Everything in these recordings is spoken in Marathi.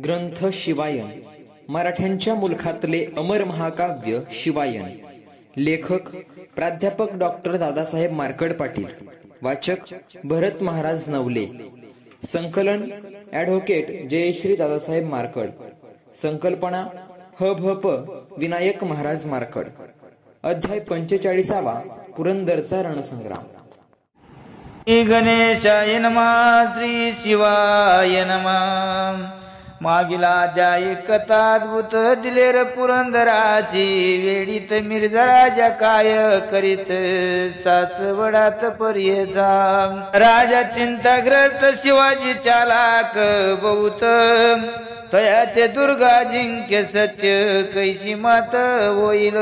ग्रंथ शिवायन मराठ्यांच्या मुलखातले अमर महाकाव्य शिवायन. लेखक प्राध्यापक डॉक्टर दादासाहेब मार्कड पाटील. वाचक भरत महाराज नवले. संकलन ॲडव्होकेट जयश्री दादासाहेब मार्कड. संकल्पना ह भ प विनायक महाराज मार्कड. अध्याय 45. पुरंदरचा रणसंग्राम. श्री गणेशाय नमः. श्री शिवाय नमः. मागील अध्याय कथा अद्भुत दिलेर पुरंदराशी. वेडीत मिर्झा राजा काय करीत सासवडात पर्येचा. राजा चिंताग्रस्त शिवाजी चालाक बहुत. तयाचे दुर्गा जिंक्य सत्य कैशी मात होईल.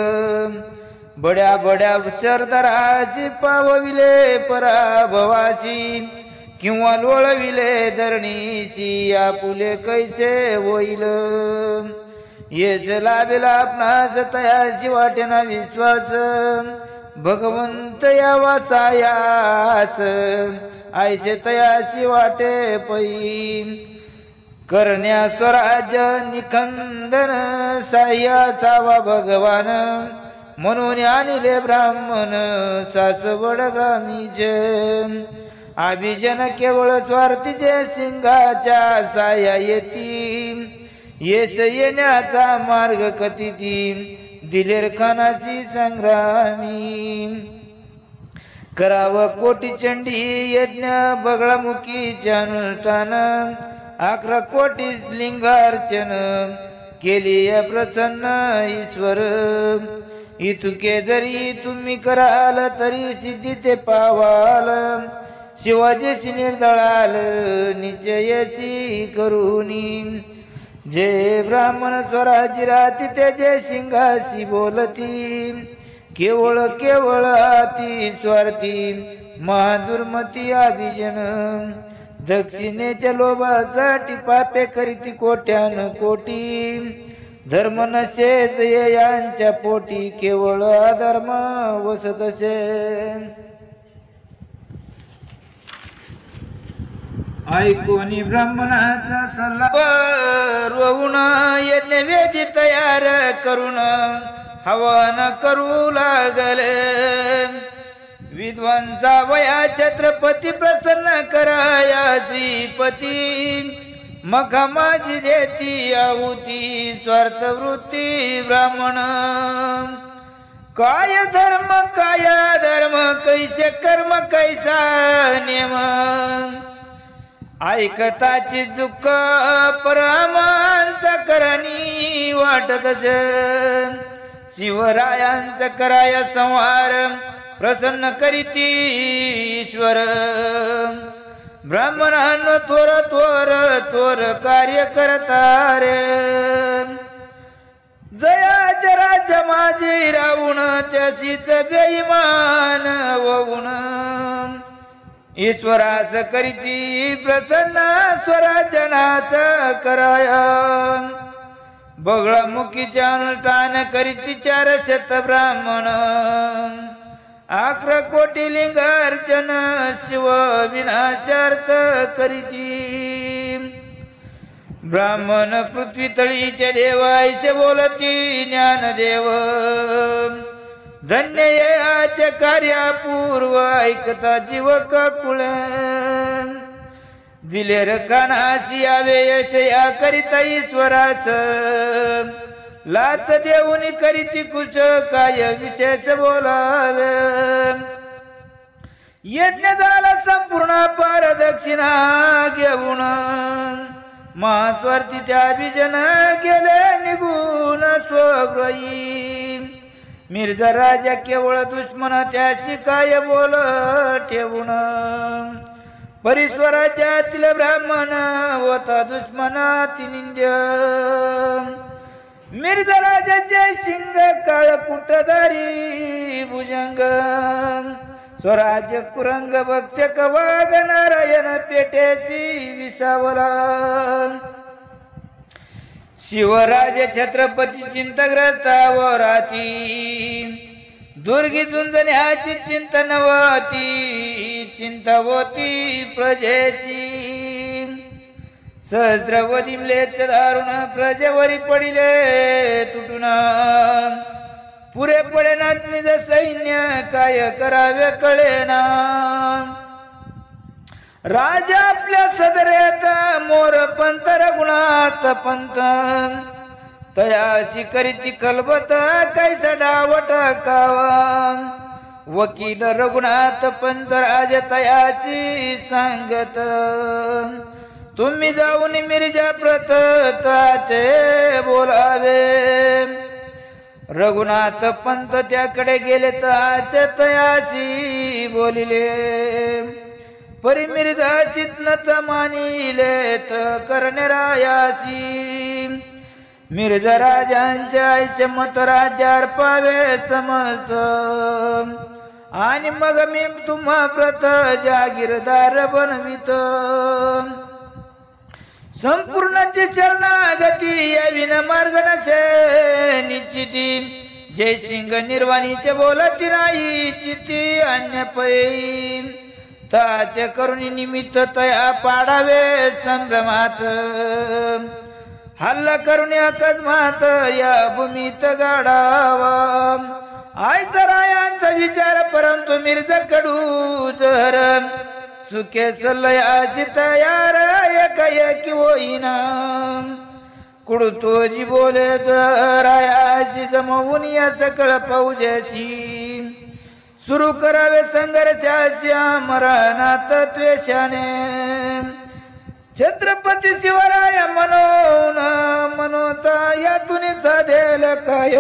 बड्या बड्या सरदाराशी पावविले पराभवाशी. किंवा लोळविले धरणीशी आपुले कैसे होईल. यश लाभेला आपणास तयाशी वाटेना विश्वास. भगवंत यावा सायास आयसे तयाशी वाटे पै. करण्या स्वराज्य निखंदन साह्या सावा भगवान. म्हणून आणले ब्राह्मण सासवड ग्रामीचे. अभिजन केवळ स्वार्थीचे सिंगाच्या साया येती. यश येण्याचा मार्ग कथिती दिलेर खानाची संग्रामी. कराव कोटी चंडी यज्ञ बगळामुखीचे अनुष्ठान. 11 कोटी लिंगार्चन केली प्रसन्न ईश्वर. इतुके जरी तुम्ही कराल तरी सिद्धी ते पावाल. शिवाजीशी निर्दळाल निश्चयची करुणी. जे ब्राह्मण स्वराजी राती ते जे सिंहाशी बोलती. केवळ केवळ अति स्वार्थी महादुर्मती अभिजन. दक्षिणेच्या लोभासाठी पापे करीती कोट्यान कोटी. धर्म नशेत यांच्या पोटी केवळ अधर्म वसतसे. ऐकोनी ब्राह्मणाचा सल्ला रोवून यज्ञ वेदी तयार करून हवन करू लागले. विद्वांचा वया छत्रपती प्रसन्न कराया श्रीपती. मका माझी देती आहुती स्वार्थ वृत्ती ब्राह्मण. काय धर्म काय धर्म कैसे कर्म कैसा नियम. ऐकताची दुःख परामांचा करणी वाटतच. शिवरायांचा कराया संहार प्रसन्न करीती ईश्वर. ब्राह्मणांनो थोर थोर थोर कार्य करता रे. जयाचे राज्य माझे रावून त्याशीच बेईमान होऊन. ईश्वरास करीती प्रसन्न स्वराजनास कराया. बगळामुखीचे अनुष्ठान करीती 400 ब्राह्मण. 11 कोटी लिंगार्चन शिव विनाशार्थ करीती. ब्राह्मण पृथ्वी तळीचे देवायचे बोलती ज्ञानदेव. धन्य याचे कार्यापूर्व ऐकता जीव कुळ. दिलेर कानाशी यावे यश या करिता ईश्वराच. लाच देऊनी करीती कुच काय विशेष बोलावे. यज्ञ झाला संपूर्ण परदक्षिणा घेऊन. महास्वार्थी त्या बीजन गेले निघून स्वगृही. मिर्झा राजा केवळ दुश्मन त्याशी काय बोल ठेवून. परिस्वराज्यातील ब्राह्मण होता दुश्मनाती निंद्य. मिर्झा राजाचे शिंग काळ कुटधारी भुजंग. स्वराज्य कुरंग भक्षक वाघ नारायण पेटेसी विसावला. शिवराजे छत्रपती चिंताग्रस्तावर राती. दुर्गी झुंजण्याची चिंता नव्हती चिंता होती प्रजेची. सहस्रवधिमलेच दारुण प्रजेवरी पडिले तुटून पुरे पडेनात निज सैन्य काय करावे कळेना राजा आपल्या सदरेत मोर पंत रघुनाथ पंत तयाशी करीती कलबत कैसा डावट कावा वकील रघुनाथ पंत राज तयाची सांगत तुम्ही जाऊन मिर्जा प्रताचे बोलावे रघुनाथ पंत त्याकडे गेले ताच तयाशी बोलिले परी मिर्जा चितनच मानिले करण्यारायासी मिर्जा राजांच्या आईचे मत राज्यार पावे समजत आणि मग मी तुम्हा प्रत जागीरदार बनवित संपूर्ण चरणागती याविन मार्ग नसे निश्चिती जयसिंग निर्वाणीचे बोलती नाही चित्ती अन्य पै ताचे करुणी निमित्त तया पाडावे संभ्रमात हल्ला करुणी अकस्मात या भूमीत गाडावा आयचा रायांचा विचार परंतु मिर्जा कडू जर सुखे सल्लयाशी तयार एकाएकी होईना कुडतोजी बोले रायाशी जमवून या सकळ फौजाशी सुरू करावे संघर्षाशी मरणात त्वेषाने छत्रपती शिवराय मनोन मनोता यातून साधेल काय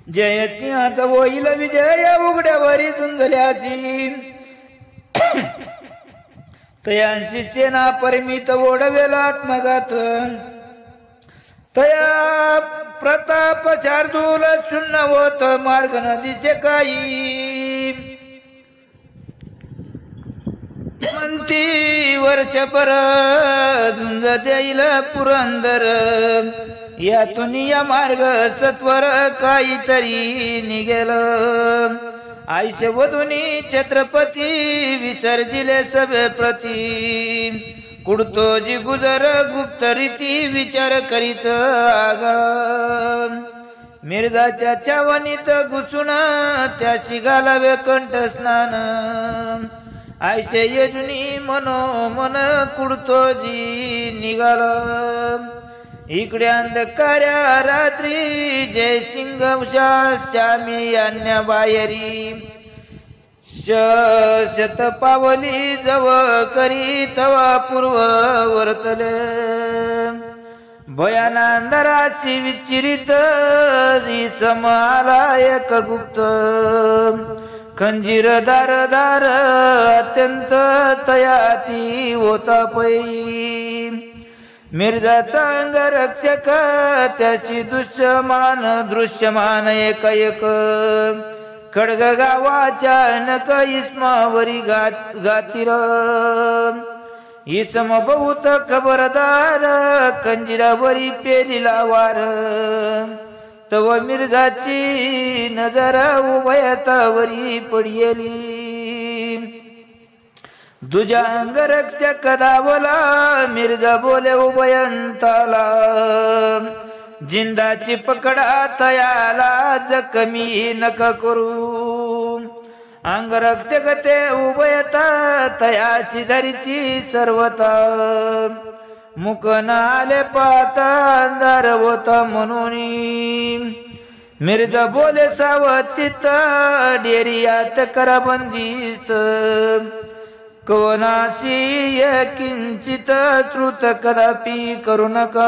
जयसिंहाचा होईल विजय उघड्यावरी झुंजल्याची तयांची सेना परिमित ओढवेल आत्मघात तया प्रताप शार्दूल शून्य होत मार्ग नदीचे काही म्हणती वर्षभर झुंज जाईल पुरंदर यातून या मार्ग सत्वर काहीतरी निघेल आयुष्य वधुनी छत्रपती विसर्जिले सभे प्रती कुडतोजी गुजर गुप्त रीती विचार करीत आगळ मिर्जाच्या चावणीत घुसून त्याशी घालावे कंठ स्नान आयशे यजुनी मनोमन कुडतोजी निघाल इकडे अंधकार्या रात्री जयसिंग श्यामी अन्य बाहेरी शत पावली जव करी तवा पूर्व वर्तले भयानांदराशी विचिरित समाला एक गुप्त खंजीर दार दार अत्यंत तयाती होता पै मिर्जाचा अंगरक्षक त्याची दृश्यमान एक एक खडग गावाच्या नक इस्मावरी गातीर इसम बहुत खबरदार कंजिरावरी पेलिला वार तव मिर्जाची नजर उभयतावरी पडियली दुजा अंगरक्षक धावला मिर्जा बोले उभयंताला जिंदाची पकडा तयाला जखमी नक करू अंगरक्षक ते उभयता तयाशी धरिती सर्वता मुख नाले पाता अंधार होता म्हणून मिर्जा बोले सावचित डेरियात करा बंदिस्त कवनाशी किंचित श्रुत कदापि करू नका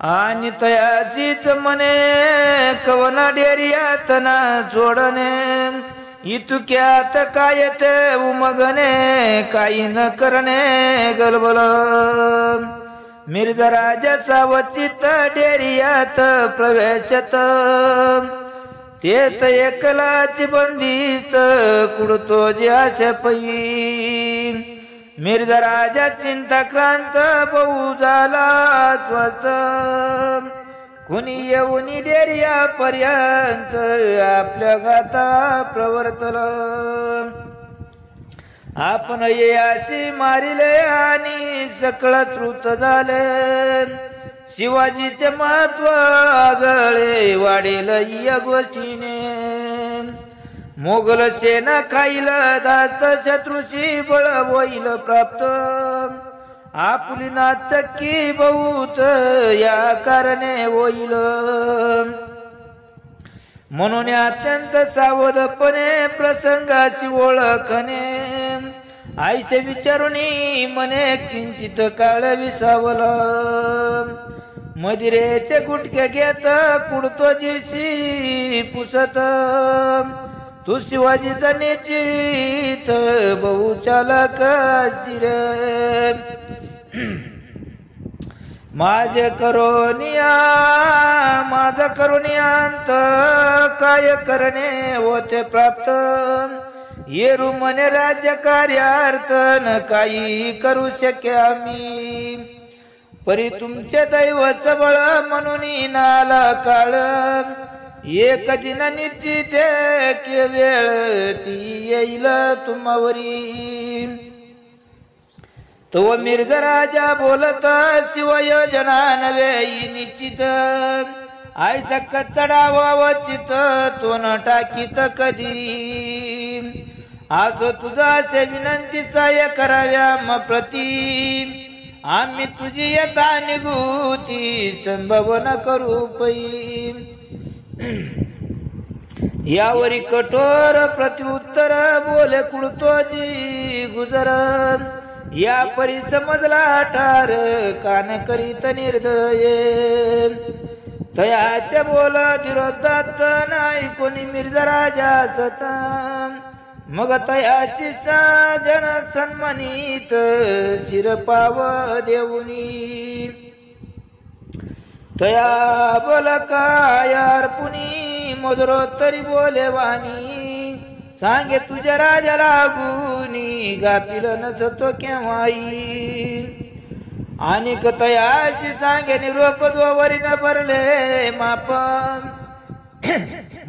आणि तयाचीच मने कवना डेरियात ना सोडणे इतुक्यात काय ते उमगणे काही न करणे गलबल मिर्जा राजा सावचित डेरियात प्रवेशत तेत एकलाची बंदिस्त कुडतोजी आशपई मिर्जा राजा चिंताक्रांत बहु झाला स्वस्थ कुणी येऊन डेरिया पर्यंत आपल्या गाथा प्रवर्तल आपण ये अशी मारिले आणि सकळ त्रुत झाले. शिवाजीचे महत्व आगळे वाढेल या गोष्टीने. मोगल सेना खाईल दास शत्रूची बळ होईल प्राप्त. आपली नाचक्की बहुत या कारणे होईल. म्हणून अत्यंत सावधपणे प्रसंगाची ओळखणे. आईसे विचारुनी मने किंचित काळ विसावलं. मदिरेचे गुटके घेत कुडतो जीशी पुसत. तू शिवाजीचा निश्चित बहु चालक शिर. माझे करोनिया माझा करुणियांत काय करणे होते प्राप्त. येरू मने राज्य कार्यार्थ न काही करू शक्य आम्ही. परी तुमचे दैव सबळ म्हणून नाला काळ. एक दिन निश्चित के वेळ ती येईल तुम्हावरी. तो मिर्झा राजा बोलत शिवयोजना नव्हे निश्चित. आयसा कचडावा वचित तो न टाकीत कधी. असो तुझा से विनंती सहाय्य कराव्या म प्रती. आम्ही तुझी येता निघूती संभव न करू पै. यावरी कठोर प्रत्युत्तर बोले कुडतोजी गुजर. या परी समजला ठार कान करीत निर्दय. तयाचे बोल विरोधात नाही कोणी मिर्झा राजा सत. मग तयाची साजन सन्मानित शिरपाव देऊनी. तया बोल काय अर्पुनी मधुरोत्तरी बोले वाणी. सांगे तुझ्या राजा लागूनी गापिल नसतो केव्हाही. आणि तयाशी सांगे निरोप जोवरी न भरले माप.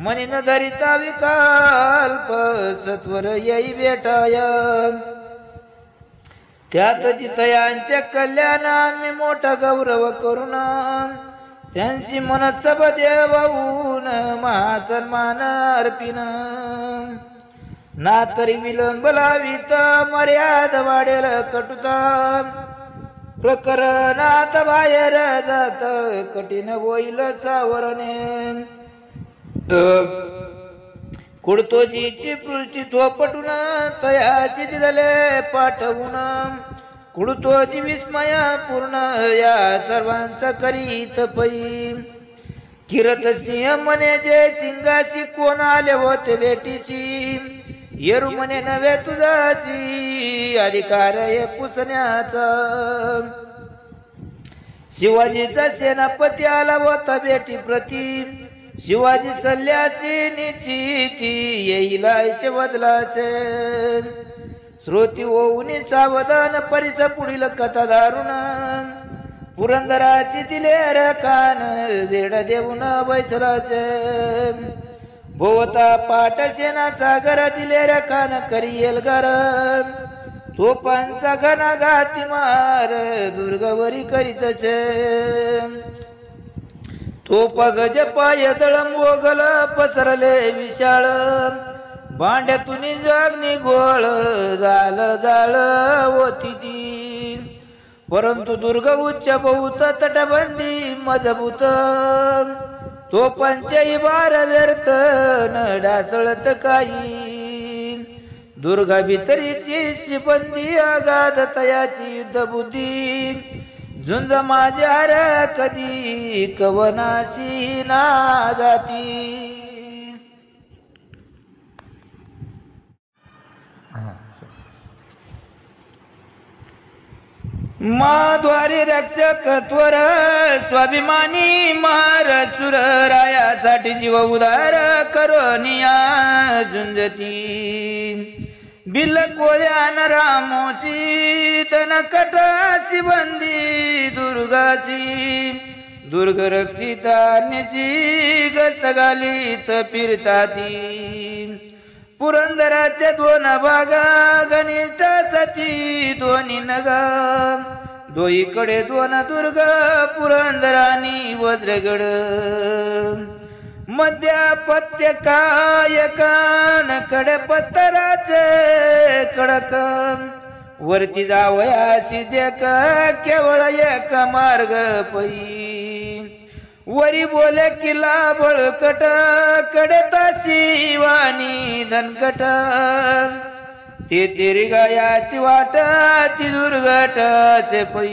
मनी न धरिता विकल्प सत्वर येई भेटाय. त्यात जितयांचे कल्याण आम्ही मोठा गौरव करून. त्यांची मन सब देवून महासन्मान अर्पिन. ना तरी विलंब लावित मर्याद वाढेल कटुता. प्रकरणात बाहेर जात कठीण होईल सावरणे. कुडतोजीची पृष्ठी थोपटून तयाची दिले पाठवून. कुडतोजी विस्मय पूर्ण या सर्वांचा करीत पै. किरत सिंह म्हणे जे सिंगाची कोण आले होते भेटीची. येरू म्हणे नव्हे तुझाची अधिकार हे पुसण्याचा. शिवाजीचा सेनापती आला होता भेटी प्रती. शिवाजी सल्ल्याची निश्चिती येईल आयचे बदलाचे. श्रोती होऊन सावधान परिस पुढील कथा दारुण. पुरंदराची दिले कान वेड देऊन बैसलाचे. भोवता पाट सेना सागर दिले कान करियल गर. तोपांचा घना घाती मार दुर्गवरी करीतचे. तो पगज पाय तळम ओगल पसरले विशाळ. भांड्यातून अग्नी गोळ जाळ जाळ होती ती. परंतु दुर्ग उच्च बहुत तटबंदी मजबूत. तो पंचही बार व्यर्थ न डासळत काही. दुर्गा भितरीची शिबंदी अगाध तयाची युद्ध बुद्धी. झुंज माझ्यार कधी कवनाशी ना जाती. माद्वारी रक्षक त्वर स्वाभिमानी मार सुर रायासाठी जीव उदार करोनिया झुंजती. बिल कोळ्यान रामोशी तन कटाशी बंदी दुर्गाची. दुर्ग रक्षितान्यची गत घालीत फिरताती. पुरंदराचे दोन भागा गणितासाठी दोन्ही नगा दोईकडे दोन दुर्ग पुरंदरानी वज्रगड मध्यापत्य काय कान कडे पत्तराचे कडक वरती जावयासी देख केवळ एक मार्ग पै वरी बोले किल्ला बळकट कडे ताशी वाणी धनकट ते तेरी गायाची वाट ती दुर्गट से पै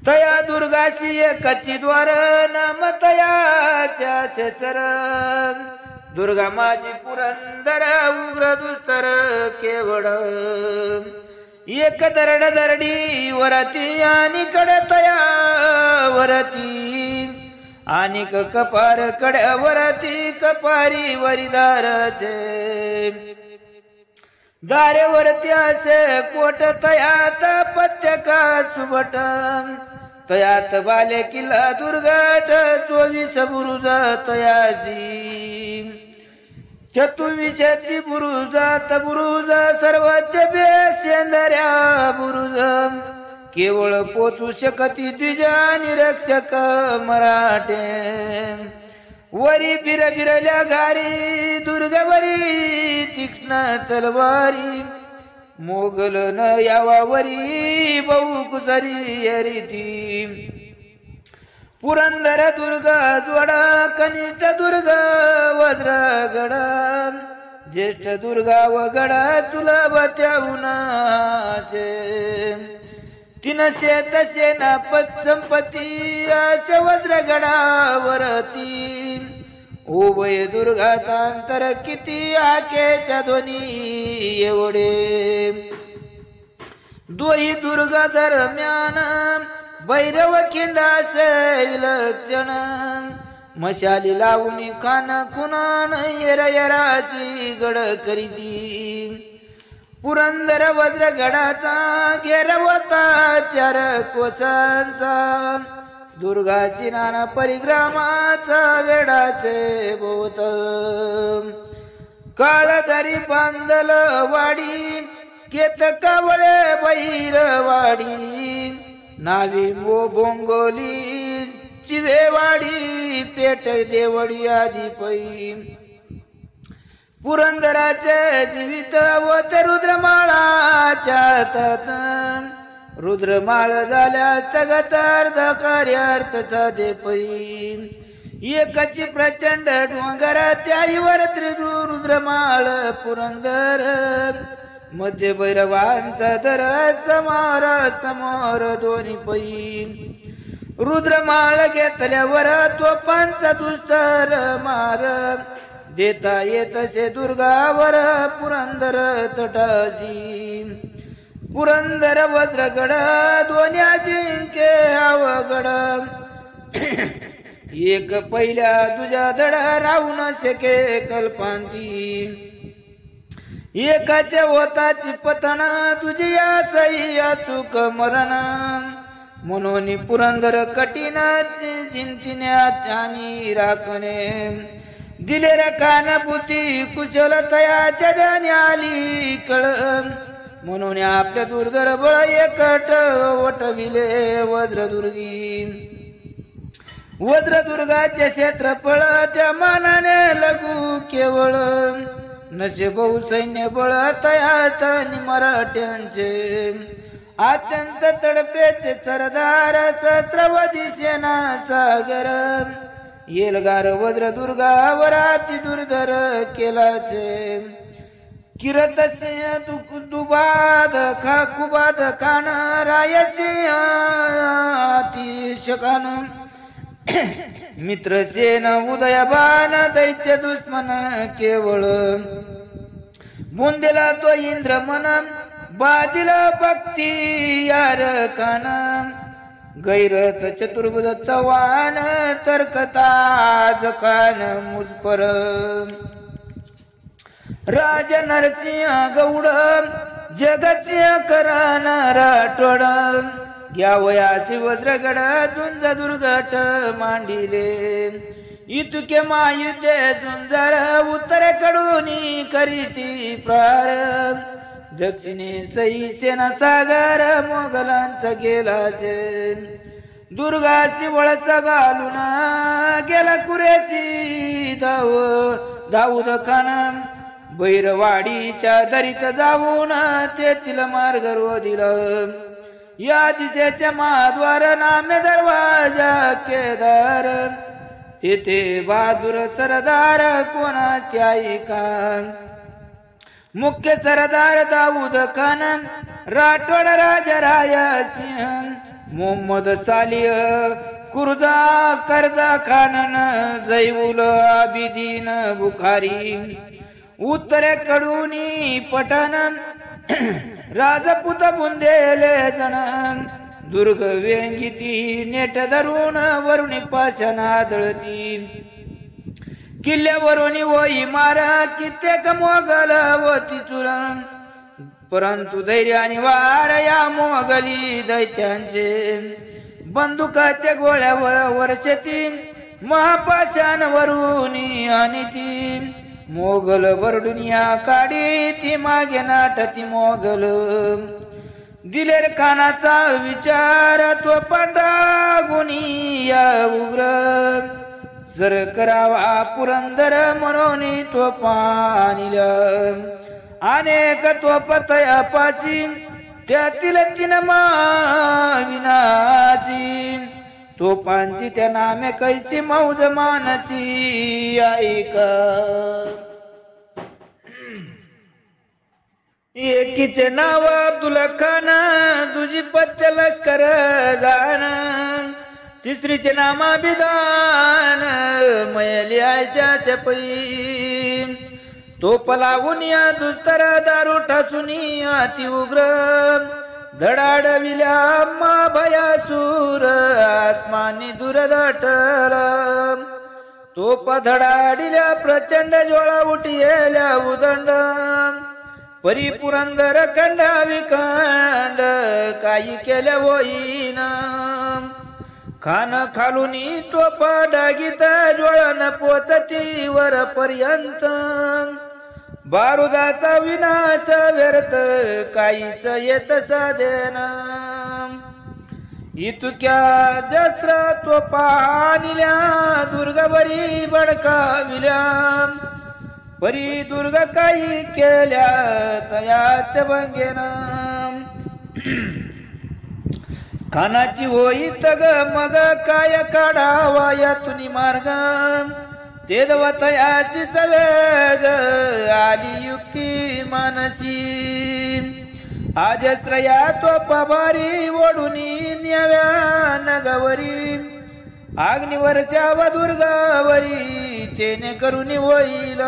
तया दुर्गाशी एकची द्वार नाम तयाच्या शेसर दुर्गा माझी पुरंदर उग्र दुस्तर केवळ एक दरड दरडी वरती आणि कडे तया वरती आणि कपार कडे वरती कपारी वरिदारचे दारेवरती असे कोट तयात पत्यका सुबट तयात बाले किल्ला दुर्गट 24 बुरुज तयाजी 24 बुरुजात बुरुज सर्वच बेसेंदर्या बुरुज केवळ पोचू शकती द्विजा निरक्षक मराठे वरी बिरबिरल्या गारी दुर्गवरी तीक्ष्ण तलवारी मोगल न यावा वरी बहु गुजरी रीती पुरंदर दुर्गा जोडा कनिष्ठ दुर्गा वज्रगड ज्येष्ठ दुर्गा वगडा तुला बत्या उन्हाचे 300 सेनापत संपत्ती वज्रगडावरती उभय दुर्गातांतर किती आकेच्या ध्वनी एवढे दोही दुर्गा दरम्यान भैरव खिंडास विलक्षण मशाली लावून खान खुनान येराची गड करीती पुरंदर वज्रगडाचा घेरवता 4 कोसांचा दुर्गाची नाना परिग्रामाचा वेडाचे बोत काळधरी बांधल वाडी केत कावळे बैरवाडी नावी मो बोंगोली चिवेवाडी पेट देवडी आदी पै पुरंदराचे जीवित होत रुद्रमाळाच्या तात रुद्रमाळ झाल्या तगतार्थ कार्यार्थ साधे पै एकची प्रचंड डोंगर त्याईवर रुद्रमाळ पुरंदर मध्ये भैरवांचा दर समोर समोर दोन्ही पै रुद्रमाळ घेतल्यावर तोफांचा दुस्तर मार देता येतसे दुर्गावर पुरंदर तटाजी पुरंदर वज्रगड दोन्ही अजिंक्य अवघड एक पहिल्या तुझ्या धड राहू न शके कल्पांती एकाच्या होताची पतन तुझी या सई अचूक मरण म्हणून पुरंदर कठीण चिंतिन्यात आणि राखणे दिले रकानभूती कुशलतयाच्या ध्यानी आली कळ म्हणून आपल्या दुर्धर बळ एकट वटविले वज्रदुर्गी वज्रदुर्गाचे क्षेत्रफळ त्या मानाने लघु केवळ नशे बहु सैन्य बळ तयात मराठ्यांचे अत्यंत तडपेचे सरदार सहस्रवधी सेना सागर येलगार वज्रदुर्गावराती दुर्धर केलाचे किरत सिंह दुबाद खाकुबाद खान रायसिंह अतिशकान मित्रसेन उदयबान दैत्य दुश्मन केवळ बुंदेला तो इंद्र मन बादिला भक्ती यार कान गैरत चतुर्भुज चव्हाण तर्कताज कान मुजपर राज नरसिंह गौड जगतसिंह करान राठोड घ्यावयासी वज्रगड झुंज दुर्गट मांडिले इतुके मायुधे झुंजार उत्तरेकडून करीती प्रार दक्षिणेचही सेना सागर मोगलांचा गेलाचे दुर्गाशी वळचा घालून गेला कुरेशी दाऊद खान बैरवाडीच्या दरीत जाऊन तेथील मार्ग रोधिला या दिशेच्या महाद्वार नामे दरवाजा केदार तेथे बहादूर सरदार कोणाचे ऐका मुख्य सरदार दाऊद खान राठोड राजा राया सिंह मोहम्मद सालिह कुर्दा कर्जा खान जैबुल आबिदीन बुखारी उत्तरेकडून पठाण राजपूत बुंदेले जण दुर्ग वेंगिती नेट धरून वरुणी पाषाण आदळती किल्ल्यावरून वही मारा कित्येक मोगल वती चुरण परंतु धैर्य आणि वार या मोगली दैत्यांचे बंदुकाच्या गोळ्यावर वर्षती महापाषाण वरुणी आणि ती मोगल बरडुनिया काढी ती मागे नाटती मोगल दिलेर खानाचा विचार तो पांडागुनी या उग्र जर करावा पुरंदर म्हणून तो पाणीला अनेक तो पतयापाशी त्यातील तीन विनाशी तो पांची त्या नामे कैची मौज मानसी ऐका एकीचे नाव अब्दुल खान दुजी पत्य लष्कर जान तिसरीचे नाम अभिदान मयली आयच्या चपई तो पलावून या दुस्तर दारू ठासूनी अति उग्र धडाडविल्या भयासूर आत्मानी दुरदटला तो पधडाडिल्या प्रचंड ज्वाळा उठियेल्या उदंड परी पुरंदर खंडा विखंड काही केल्या होईना खान खालुनी तो डागीत ज्वाळान पोचती वर पर्यंत बारुदाचा विनाश व्यर्थ काहीच येत साधेना इतक्या जस्र तो पानिल्या दुर्गावरी बडकाविल्या परी दुर्ग काही केल्या तयात भंगेना खानाची होई तग मग काय काढावा यातून मार्ग ते दवतयाची चवेग आली युक्ती मानसी आजस्रया तो पबारी ओढुनी न्याव्या नगवरी अग्निवरच्या व दुर्गावरी तेने करुनी होईल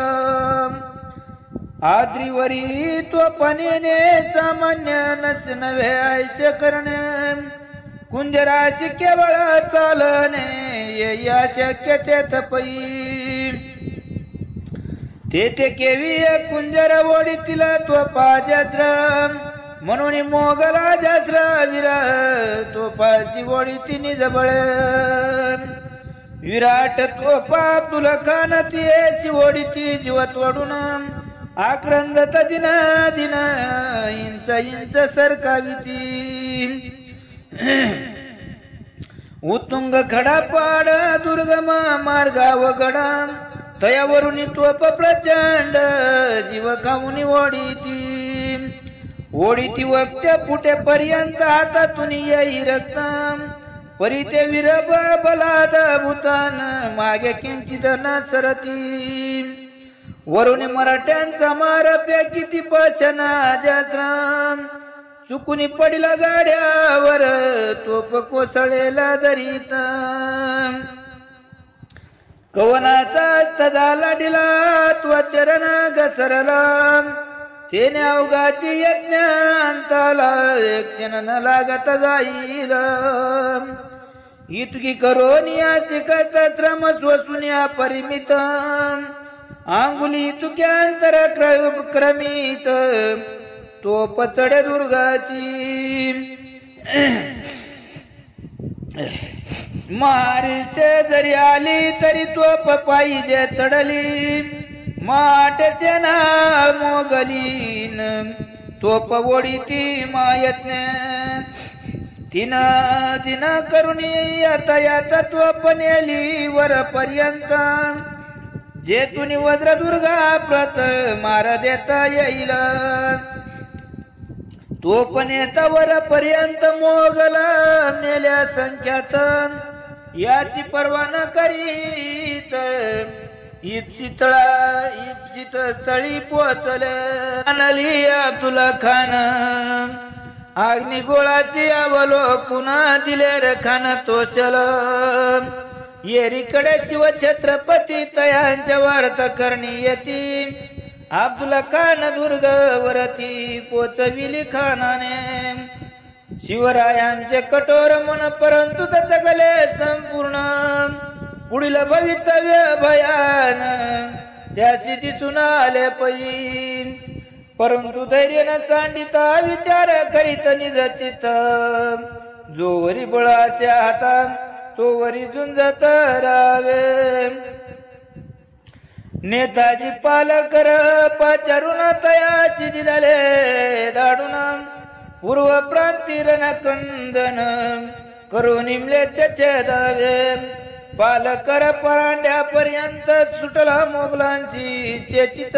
आद्रीवरी तो पणेने सामान्य नस नव्हे आयचे करणे कुंजराशी केवळ चालणे या शक्यतेत पै तेथे केवी कुंजर ओढीतील तो पाजत्र म्हणून मोगला जस्र विरा तो पाची ओढीती निजबळ विराट तो अब्दुल खान ती ओढीती जीवत ओढून आक्रंदत दिन दिन इंच इंच सरकाविती उत्तुंग खडापाड दुर्गम मार्गावगडा तयावरून तोप प्रचंड जीव खाऊन ओढीती वक्त्या पुटेपर्यंत हातातून येई रक्त परी ते विरब बलाद भूतान मागे किंचित न सरती वरून मराठ्यांचा मारप्या किती पशना जात्राम चुकुनी पडला गाड्यावर तोप कोसळेला दरीत कवनाचा तदाला दिला तो चरण घसरला तेने अवघाची यज्ञांताला एक क्षण न लागत जाईल इतकी करोनिया शिकत श्रम स्वसुन्या परिमित आंगुली तुक्यांतर क्रमित तो पचड दुर्गाची महारिष्ट जरी आली तरी तोप पाहिजे चढली माटचे ना मोगलीन तोप ओढी ती मायत्न तिन करुणी याता तोप नेली वरपर्यंत जेतुनी वज्रदुर्गा प्रत मार देता येईल तोप नेता वरपर्यंत मोगल मेल्या संख्यात याची पर्वा न करीत इप्सित स्थळी पोचले अनली अब्दुल्ला खान अग्निगोळाची अवलोकन दिले रे खान तोषल येरीकडे शिव छत्रपती तयांच्या वार्ता करणी येती अब्दुल्ला खान दुर्गवरती पोचविली खानाने शिवरायांचे कठोर मन परंतु जगले संपूर्ण पुढील भवितव्य भयान त्याशी दिसून आले पै परंतु धैर्याने सांडिता विचार करीत निज चित्त जोवरी बळाच्या हाता तोवरी झुंजत राहावे नेताजी पालकर पाचारून तयाशी दिले दाडून पूर्व प्रांती रणकंदन करून निमलेचे छेदावे पालकर परांड्यापर्यंत सुटला मोगलांची चेचित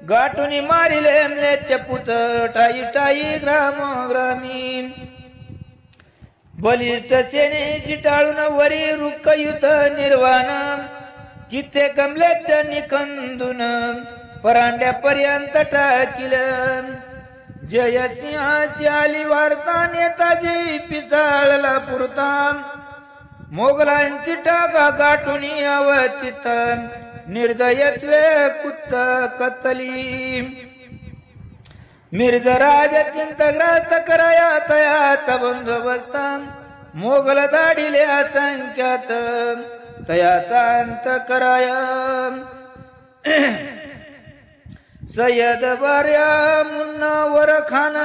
गाठून मारिले मलेचे पुत ठाई ठाई ग्रामोग्रामी बलिष्ठ सेनेची टाळून वरी रुक्क युद्ध निर्वाण किते कमलेच्या निखंदून परांड्यापर्यंत टाकिल जयसिंहाची आली वार्ता नेताजी पिसाळला पुरता मोगलांची टाका गाठून अवचित निर्दयत्वे कुत्त कतली मिर्जराज चिंतग्रास्त कराया तयाचा बंदोबस्त मोगल दाढिले असंख्यात तयाचा अंत कराया सय्यद बार्या मुन्नावर खान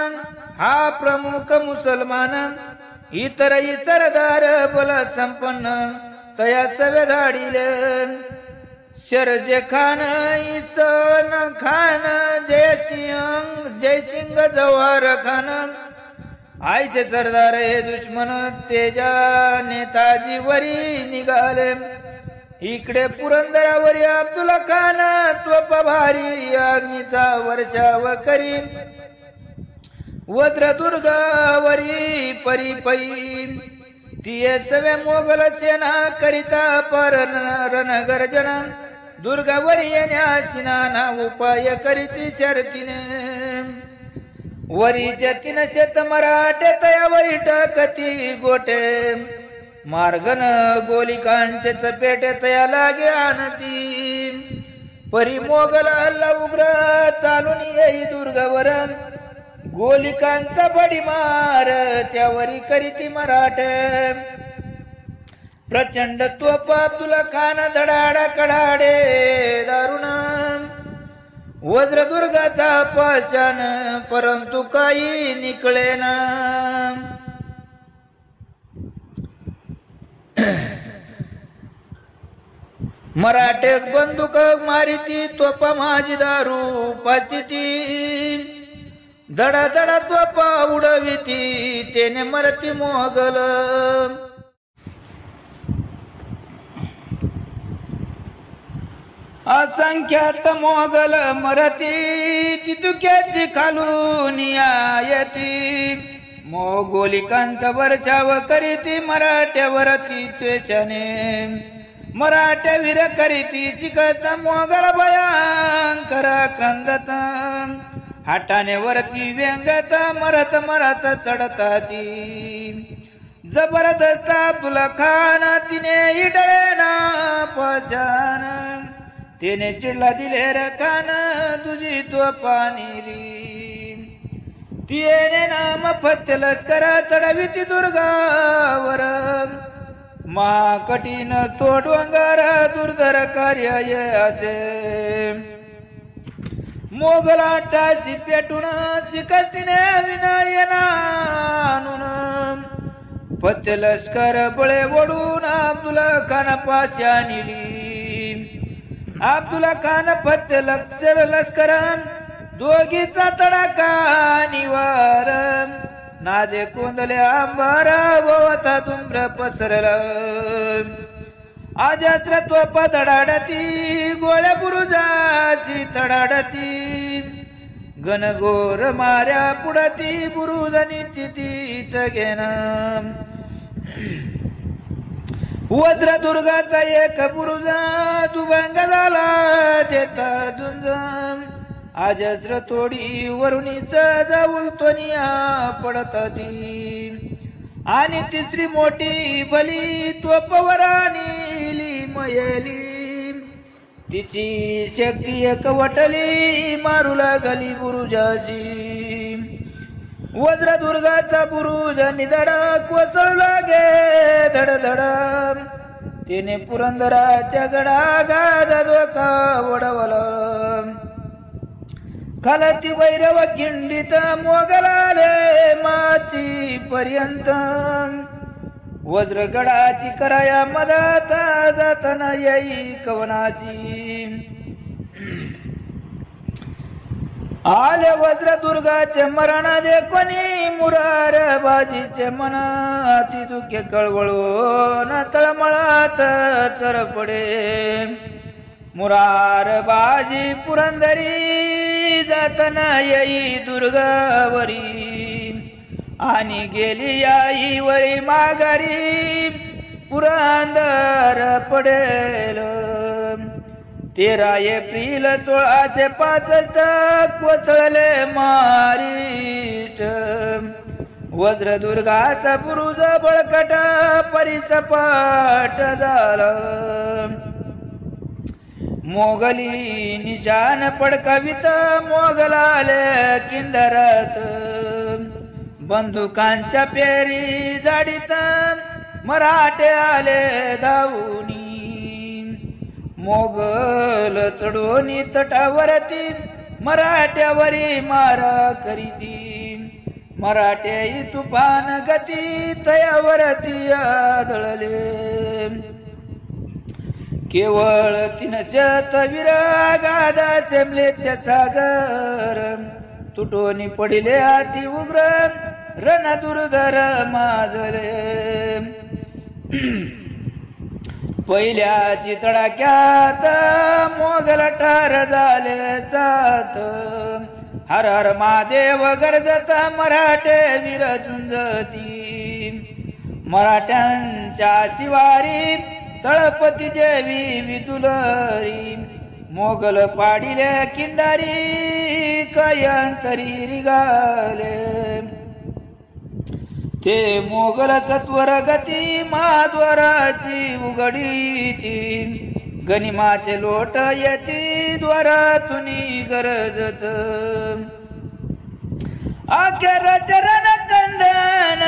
हा प्रमुख मुसलमान इतरही सरदार बल संपन्न तया सवे धाडिले शरजे खान ईसन खान जयसिंग जवाहर खान आईचे सरदार हे दुश्मन तेजा नेताजी वरी निघाले इकडे पुरंदरावरी अब्दुल्ला खान त्वप भारी अग्नीचा वर्षाव करी वज्रदुर्गावरी परिपई तिये सवे मोगल सेना करिता पर रणगर्जन दुर्गावरी येण्यासिना ना उपाय करीती शर्तीने वरीच्या 300 मराठे तयावरी टाकती गोटे मार्गन गोलिकांचे चपेटे तया लागे आणती परी मोगल हल्ला उग्र चालून येई दुर्गावर गोलिकांचा बडी मार त्यावरी करीती मराठे प्रचंड तोप अब्दुल्ला खान धडाडा कडाडे दारुण वज्रदुर्गाचा पाषाण परंतु काही निकळेना मराठे बंदूक मारिती तोपा माझी दारू पाचिती धडा धडा तोपा उडविती तेने मरती मोगल असंख्यात मोगल मरती ती दुख्याची खालून येती मोगोलिकांचा वर्षाव करीती मराठ्यावरती त्वेषाने मराठ्या वीर करीती शिकत मोगल भयंकर क्रंदत हाटाने वरती व्यंगत मरत मरत चढता ती जबरदस्त अब्दुल्ला खान तिने इडळेना पाषाण तेने चिडला दिले रे खान तुझी तो पाणीली तिने नाम फत्य लष्कर चढविती दुर्गावर मा कठीण तो डोंगर दुर्धर कार्य असे मोगला टाशी पेटून शिकस्तीने विनयना फत्य लष्कर बळे ओढून अब्दुल्ला खान पास्या नेली. अब्दुल्ला खान फत्य लष्कर दोघीचा तडाखा निवार. नादे कोंदले अंबार वता धुम्र पसरला. अजस्र तोप धडाडती गोळ्या बुरुजाची तडाडती. घनघोर माऱ्या पुढती बुरुजांची तीत घेना. वज्रदुर्गाचा एक बुरुजा दुभंग झाला देता झुंज. अजस्र तोडी वरुणीच जाऊन तोनिया पडत ती. आणि तिसरी मोठी बली तोपवरा नेली मयली. तिची शक्ती एक वटली मारू लागली बुरुजाची. वज्रदुर्गाचा बुरुज निधडा कोसळू लागे धडधड. तिने पुरंदराच्या गडा गाजा धोका वडवला. खालती वैरव खिंडीत मोगलाले माची पर्यंत. वज्रगडाची कराया मदत जातना येई कवनाची. आले वज्रदुर्गाचे मरण जे कोणी मुरार बाजीचे मन. अति दुखे कळवळून तळमळात चरपडे. मुरार बाजी पुरंदरी जातना येई दुर्गावरी. आणि गेली आई वरी माघारी पुरंदर पडेल. 13 एप्रिल 1665 कोसळले मारीट. वज्रदुर्गाचा बुरुज बळकट परिसपाट झाला. मोगली निशान पडकावित मोगलाले किंदरात. बंदुकांच्या पेरी जाडीत मराठे आले धावूनी. मोगल चढोनी तटावरती मराठ्यावरी मारा करीती. मराठे तुफान गती तयावरती आदळले. केवळ 300 वीर गादा सेमलेचे सागर. तुटोनी पडिले अति उग्र रण दुर्धर माजले. पहिल्याची तडाक्यात मोगल ठार झाले 7. हर हर महादेव गरजत मराठे वीर झुंजती. मराठ्यांच्या शिवारी तळपती जेवी विदुलरी. मोगल पाडिले किंडारी कयांतरी रिगाले. ते मोगल तत्वर गती महाद्वाराची उघडीती. गनिमाचे लोट येती द्वारातून गरजत. अखेर चरण कंदन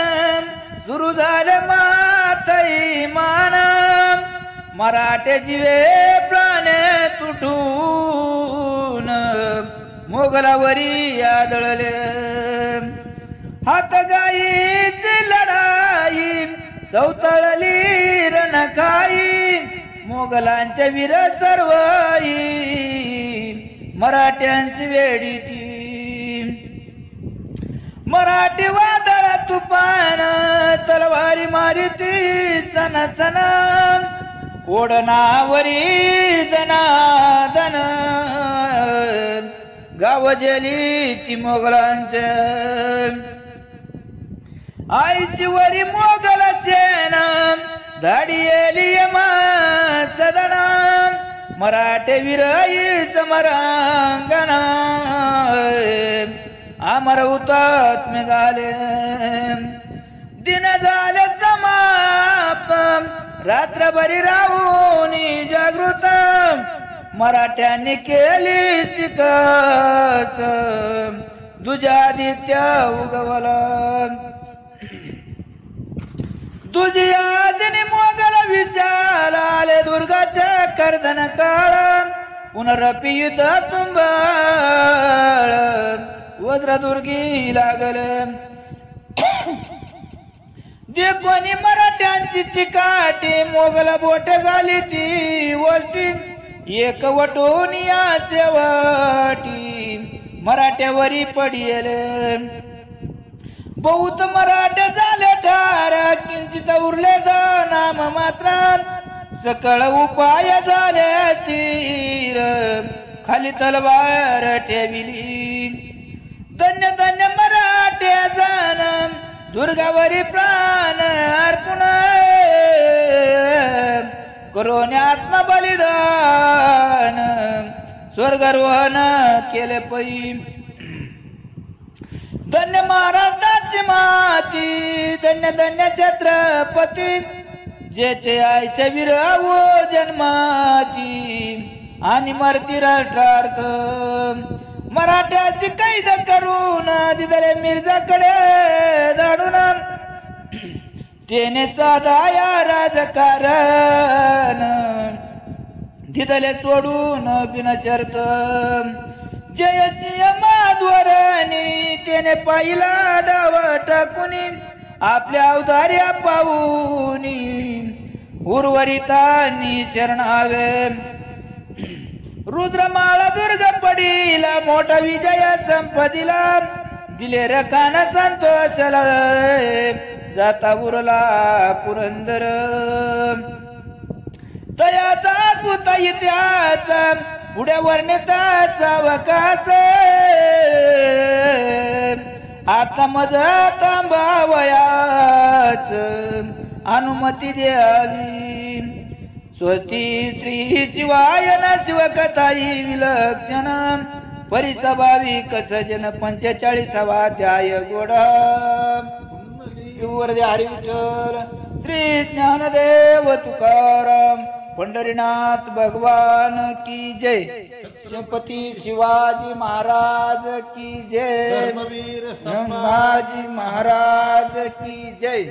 सुरू झाले मातई मान. मराठे जीवे प्राण तुटून मोगलावरी आदळले. हातगाईची लढाई चौतळली रणखाई. मोगलांचे वीर सर्वई मराठ्यांची वेडीती. मराठी वादळ तुफान तलवारी मारिती सन सन. ओढणावरी जनादन गाव जेली ती मोगलांच्या. आईची वरी मोगल सेना धाडी येली सदना. मराठे वीरई समरांगणा. अमर हुतात्मे झाले. दिन झाले समाप्त रात्रभरी राहूनी जागृत. मराठ्यांनी केली शिकत दुजादित्य उगवला. तुझी आदिनी मोगल विशाल आले दुर्गाच्या कर्दन काळ. पुनरपियुत तुंबाळ वज्रदुर्गी लागल. दे कोणी मराठ्यांची चिकाटी मोगल बोट झाली ती गोष्टी एक वटून याचे वाटी मराठ्यावरी पडियल बहुत मराठे झाले ठार किंचित उरले नाम मात्र सकळ उपाय झाले तीर खाली तलवार ठेविली धन्य धन्य मराठे जाण दुर्गावरी प्राण अर्पण करोने आत्म बलिदान स्वर्गरोहन केले पै धन्य महाराष्ट्राची माती धन्य धन्य छत्रपती जेते आयचे वीर वो जन्माची आणि मरती राष्ट्रार्थ मराठ्याची कैद करून दिदले मिर्जाकडे धाडून तेने साधाया राजकारण दिदले सोडून बिनशर्त जयसिंह माधवरानी त्याने पाहिला डाव टाकुनी आपल्या अवतार्या पाहुनी उर्वरितांनी चरणावे रुद्रमाळ दुर्ग पडीला मोठा विजय संपदिला दिले रकान संतोषला जाता उरला पुरंदर तयाचा अद्भुत इतिहास पुढे वर्णिता सावकाश आता मज थांबावयाच अनुमती द्यावी स्वती श्री शिवायन शिवकथाई विलक्षण परिसभावी कसजन 45वा अध्याय गोडा हरी विठ्ठल श्री ज्ञानदेव तुकाराम पंढरीनाथ भगवान की जय छत्रपती शिवाजी महाराज की जय संभाजी महाराज की जय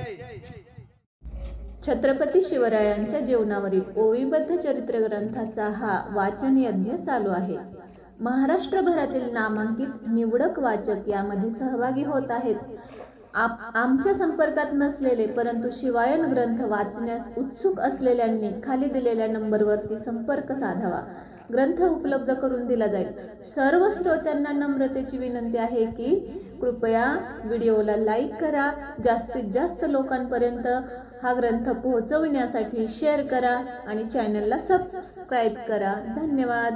छत्रपती शिवरायांच्या जीवनावरील ओवीबद्ध चरित्र ग्रंथाचा हा वाचन यज्ञ चालू आहे. महाराष्ट्रभरातील नामांकित निवडक वाचक यामध्ये सहभागी होत आहेत. आमच्या संपर्कात नसलेले परंतु शिवायन ग्रंथ वाचण्यास उत्सुक असलेल्यांनी खाली दिलेल्या नंबरवरती संपर्क साधावा. ग्रंथ उपलब्ध करून दिला जाईल. सर्व श्रोत्यांना नम्रतेची विनंती आहे की कृपया व्हिडिओला लाईक करा. जास्तीत जास्त लोकांपर्यंत हा ग्रंथ पोहोचविण्यासाठी शेअर करा आणि चॅनलला सबस्क्राईब करा. धन्यवाद.